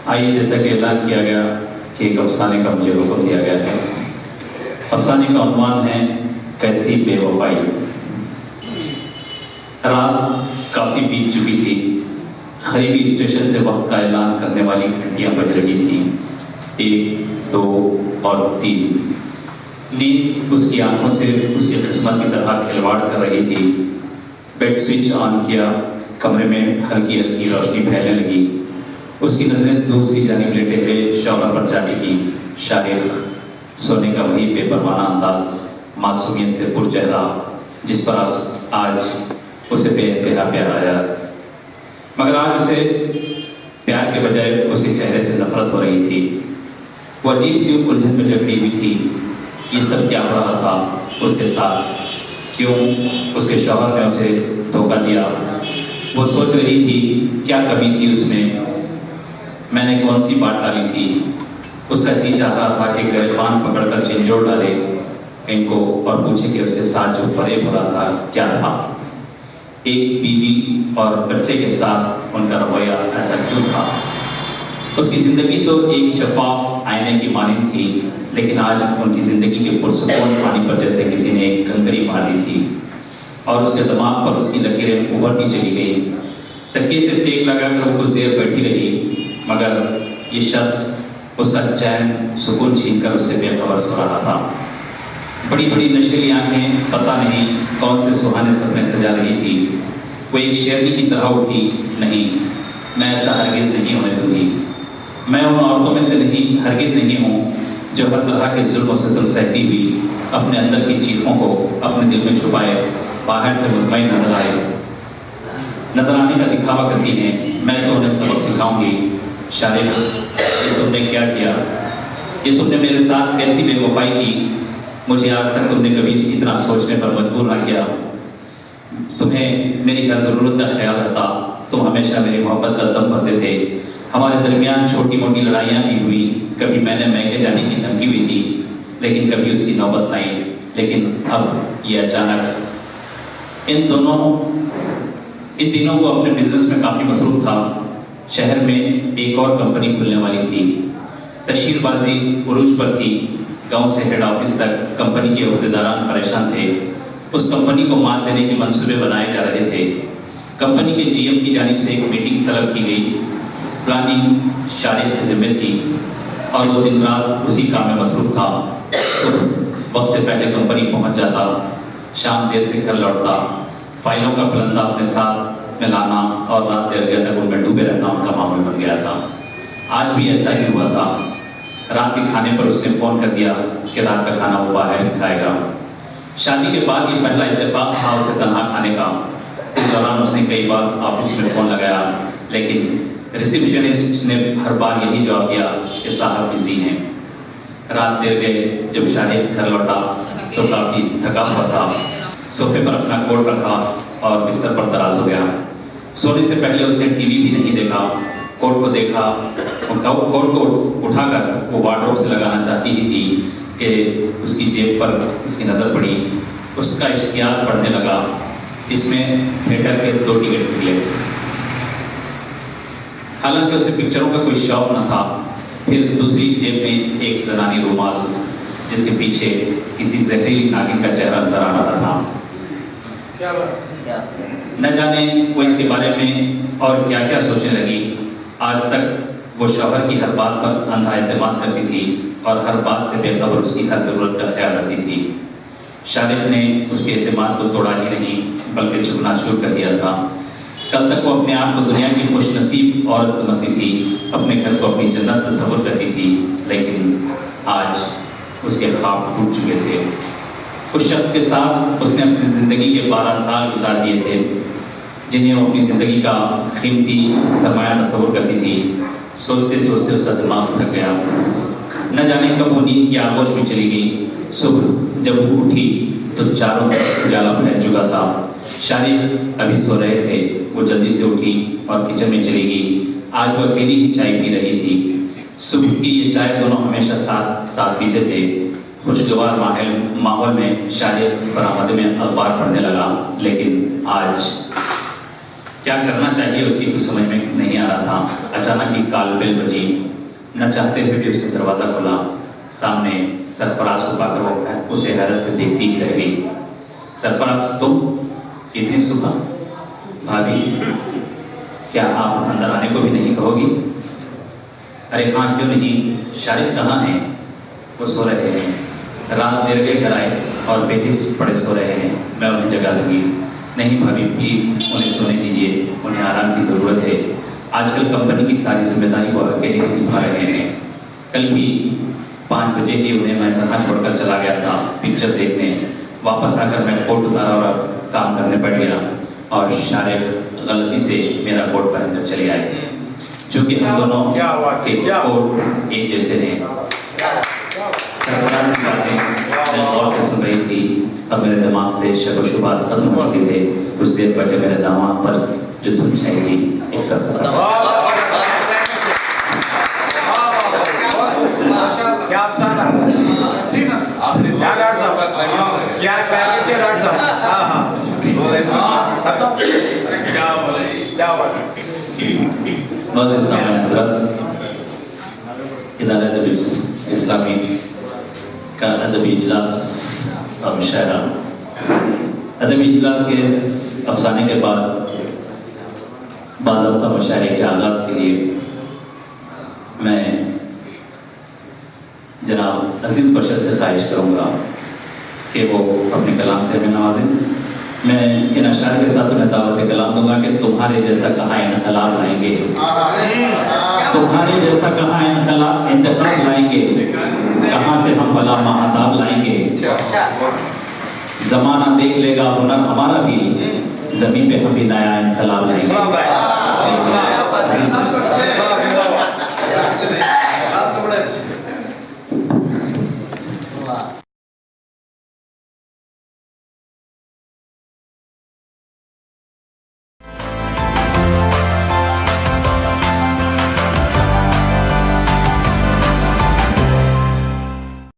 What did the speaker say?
آئیے جیسا کہ اعلان کیا گیا کہ ایک افسانے کا مجھے حکم دیا گیا ہے۔ افسانے کا عنوان ہے کیسی بے وفائی۔ رات کافی بیت چکی تھی، قریبی اسٹیشن سے وقت کا اعلان کرنے والی گھنٹیاں بج رہی تھیں، 1، 2 اور 3۔ نیند اس کی آنکھوں سے اس کی قسمت کی طرح کھلواڑ کر رہی تھی۔ بیڈ سوئچ آن کیا، کمرے میں ہلکی ہلکی روشنی پھیلنے لگی۔ اس کی نظریں دوسری جانب لیٹے ہوئے شوہر پر جا ٹکی۔ شارق، سونے کا وہی بے پروانہ انداز، معصومیت سے پر چہرہ جس پر آج اسے بے انتہا پیار آیا، مگر آج اسے پیار کے بجائے اس کے چہرے سے نفرت ہو رہی تھی۔ وہ عجیب سی الجھن میں جکڑی ہوئی تھی۔ یہ سب کیا ہو رہا تھا اس کے ساتھ؟ کیوں اس کے شوہر نے اسے دھوکہ دیا؟ وہ سوچ رہی تھی کیا کمی تھی اس میں نے کون سی بات ڈالی تھی؟ اس کا جی چاہ رہا تھا کہ گریبان پکڑ کر جھنجھوڑ ڈالے ان کو اور پوچھے کہ اس کے ساتھ جو فریب ہو رہا تھا کیا تھا؟ ایک بیوی اور بچے کے ساتھ ان کا رویہ ایسا کیوں تھا؟ اس کی زندگی تو ایک شفاف آئینے کی مانند تھی، لیکن آج ان کی زندگی کے پرسکون پانی پر جیسے کسی نے ایک کنکری مار دی تھی، اور اس کے دماغ پر اس کی لکیریں ابھرتی چلی گئی۔ تکیے سے ٹیک لگا کر وہ کچھ دیر بیٹھی رہی، مگر یہ شخص اس کا چین سکون چھین کر اس سے بے خبر سو رہا تھا۔ بڑی بڑی نشیلی آنکھیں پتہ نہیں کون سے سہانے سپنے سجا رہی تھی۔ وہ ایک شیرنی کی طرح اٹھی، نہیں، میں ایسا ہرگز نہیں ہونے دوں گی۔ میں ان عورتوں میں سے ہرگز نہیں ہوں جو ہر طرح کے ظلم و ستم سہتی ہوئی اپنے اندر کی چیخوں کو اپنے دل میں چھپائے باہر سے مطمئن نظر آنے کا دکھاوا کرتی ہیں۔ میں تو انہیں سبق سکھاؤں گی۔ شارق، یہ تم نے کیا کیا؟ یہ تم نے میرے ساتھ کیسی بے وفائی کی؟ مجھے آج تک تم نے کبھی اتنا سوچنے پر مجبور نہ کیا۔ تمہیں میری ہر ضرورت کا خیال رہتا، تم ہمیشہ میری محبت کا دم بھرتے تھے۔ ہمارے درمیان چھوٹی موٹی لڑائیاں بھی ہوئی، کبھی میں نے میکے جانے کی دھمکی ہوئی تھی، لیکن کبھی اس کی نوبت نہ آئی۔ لیکن اب یہ اچانک ان دنوں وہ اپنے بزنس میں کافی مصروف تھا۔ شہر میں ایک اور کمپنی کھلنے والی تھی، تشہیر بازی عروج پر تھی۔ گاؤں سے ہیڈ آفس تک کمپنی کے عہدیداران پریشان تھے۔ اس کمپنی کو مات دینے کے منصوبے بنائے جا رہے تھے۔ کمپنی کے جی ایم کی جانب سے ایک میٹنگ طلب کی گئی۔ پلاننگ شارق کے ذمہ تھی اور وہ دن رات اسی کام میں مصروف تھا۔ صبح وقت سے پہلے کمپنی پہنچ جاتا، شام دیر سے گھر لوٹتا، فائلوں کا پلندہ اپنے ساتھ میں لانا اور رات دیر گئے تک ان میں ڈوبے رہنا ان کا معمول بن گیا تھا۔ آج بھی ایسا ہی ہوا تھا۔ رات کے کھانے پر اس نے فون کر دیا کہ رات کا کھانا وہ باہر کھائے گا۔ شادی کے بعد یہ پہلا اتفاق تھا اسے تنہا کھانے کا۔ اس دوران اس نے کئی بار آفس میں فون لگایا، لیکن ریسیپشنسٹ نے ہر بار یہی جواب دیا کہ صاحب بزی ہیں۔ رات دیر گئے، جب شارق گھر لوٹا تو کافی تھکا ہوا تھا۔ صوفے پر اپنا کوٹ رکھا اور بستر پر دراز ہو گیا۔ سونے سے پہلے اس نے ٹی وی بھی نہیں دیکھا۔ کوٹ کو دیکھا، کوٹ کو اٹھا کر وہ وارڈروب سے لگانا چاہتی ہی تھی کہ اس کی جیب پر اس کی نظر پڑی۔ اس کا اشتہار پڑھنے لگا۔ اس میں تھیٹر کے 2 ٹکٹ نکلے۔ حالانکہ اسے پکچروں کا کوئی شوق نہ تھا۔ پھر دوسری جیب میں ایک زنانی رومال جس کے پیچھے کسی زہریلی ناگن کا چہرہ نظر آ رہا تھا۔ نہ جانے وہ اس کے بارے میں اور کیا کیا سوچنے لگی۔ آج تک وہ شوہر کی ہر بات پر اندھا اعتماد کرتی تھی اور ہر بات سے بے خبر اس کی ہر ضرورت کا خیال رکھتی تھی۔ شارق نے اس کے اعتماد کو توڑا ہی نہیں بلکہ جھکنا شروع کر دیا تھا۔ کل تک وہ اپنے آپ کو دنیا کی خوش نصیب عورت سمجھتی تھی، اپنے گھر کو اپنی جنت تصور کرتی تھی، لیکن آج اس کے خواب ٹوٹ چکے تھے۔ اس شخص کے ساتھ اس نے اپنی زندگی کے 12 سال گزار دیے تھے، جنہیں وہ اپنی زندگی کا قیمتی سرمایہ تصور کرتی تھی۔ سوچتے سوچتے اس کا دماغ تھک گیا۔ نہ جانے کب وہ نیند کی آغوش میں چلی گئی۔ صبح جب وہ اٹھی تو چاروں طرف اجالا پھیل چکا تھا۔ شارق ابھی سو رہے تھے۔ وہ جلدی سے اٹھی اور کچن میں چلی گئی۔ آج وہ اکیلی ہی چائے پی رہی تھی۔ صبح کی یہ چائے دونوں ہمیشہ ساتھ پیتے تھے۔ خوشگوار ماحول میں شارق برآمدے میں اخبار پڑھنے لگا، لیکن آج کیا کرنا چاہیے اس کی کچھ سمجھ میں نہیں آ رہا تھا. اچانک ہی کال بیل بجی. نہ چاہتے ہوئے بھی اس نے دروازہ کھولا. سامنے سرفراز کو پا کر وہ اسے حیرت سے دیکھتی ہی رہ گئی. سرفراز تم اتنی صبح؟ بھابھی کیا آپ اندر آنے کو بھی نہیں کہو گی؟ ارے ہاں کیوں نہیں، شارق کہاں ہیں؟ وہ سو رہے ہیں، رات دیر گئے گھر آئے اور بیٹی پڑے سو رہے ہیں، میں انہیں جگا دوں گی. نہیں بھابھی پلیز انہیں سونے دیجیے، انہیں آرام کی ضرورت ہے. آج کل کمپنی کی ساری ذمہ داری وہ اکیلے ہی نبھا رہے ہیں. کل بھی 5 بجے ہی انہیں میں تنہا چھوڑ کر چلا گیا تھا پکچر دیکھنے. واپس آ کر میں کوٹ اتارا اور کام کرنے بیٹھ گیا اور شارق غلطی سے میرا کوٹ پہن کر چلے آئے. چونکہ ہم دونوں کے کوٹ ایک جیسے ہیں. سرفراز کی باتیں میں غور سے سن رہی تھی. اب میرے دماغ سے شک و شبہات ختم ہو چکے تھے. کچھ دیر پہلے میرے دماغ پر جو دھن چھائی تھی ایک سب ادارہ اسلامی کا ادبی اجلاس اور مشاعرہ. ادبی اجلاس کے افسانے کے بعد باضابطہ مشاعرے کے آغاز کے لیے میں جناب عزیز بشر سے خواہش کروں گا کہ وہ اپنے کلام سے ہمیں نوازیں. میں ان اشعار کے ساتھ انہیں دعوت کلام دوں گا کہ تمہارے جیسا کہاں انقلاب لائیں گے، تمہارے جیسا کہاں انتخاب لائیں گے، کہاں سے ہم بلا مہتاب لائیں گے. زمانہ دیکھ لے گا ہنر ہمارا بھی، زمین پہ ہم بھی نیا انقلاب لائیں گے.